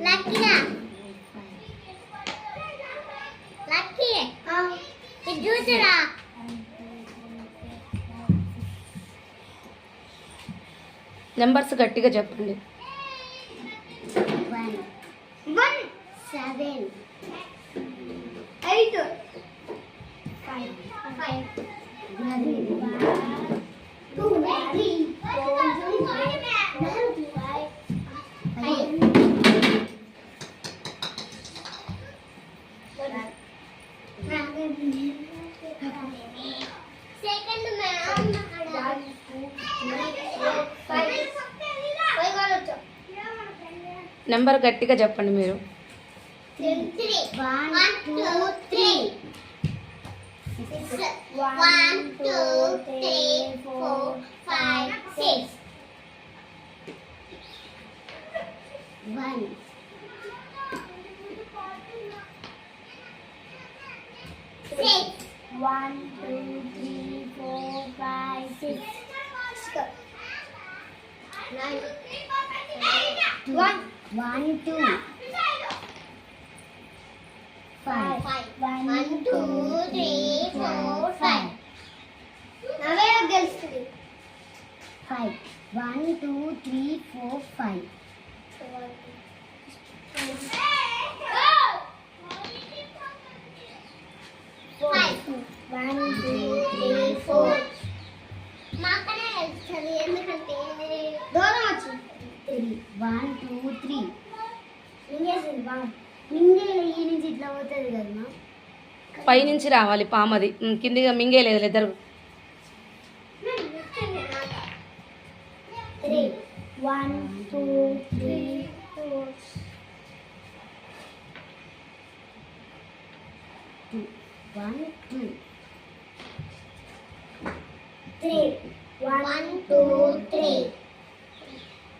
లక్కీగా లక్కీ ఇది చూసారా నెంబర్స్ గట్టిగా చెప్పండి. 1 7 8 5 2 3 నెంబర్ గట్టిగా చెప్పండి మీరు. 1 2 3 1 2 3 4 5 6 1 6 1 2 3 4 5 6 9 1 2 5 1 2 3 4 5 నవే గెలుస్తుంది 5 1 2 3 4 5 1 2 3 4 మాకనే గెలుస్తుంది ఎందుకంటే దూరం వచ్చింది 1 2 3 ఇంగేసింది బా మింగేల ఈ నుంచి ఇట్లా పోతుంది కదా పై నుంచి రావాలి పామది కిందిగా మింగేలేదు ఇద్దరు. 3 1 2 3 4 2 1 2 3 1 2 3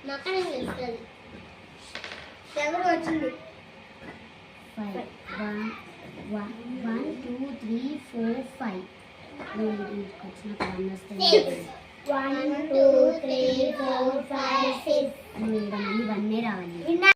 మాకనే గెలుస్తుంది ఎవరు వచ్చింది 5 1 2 3 4 5 వచ్చిన 1 2 3 4 5 6 1 రావాలి.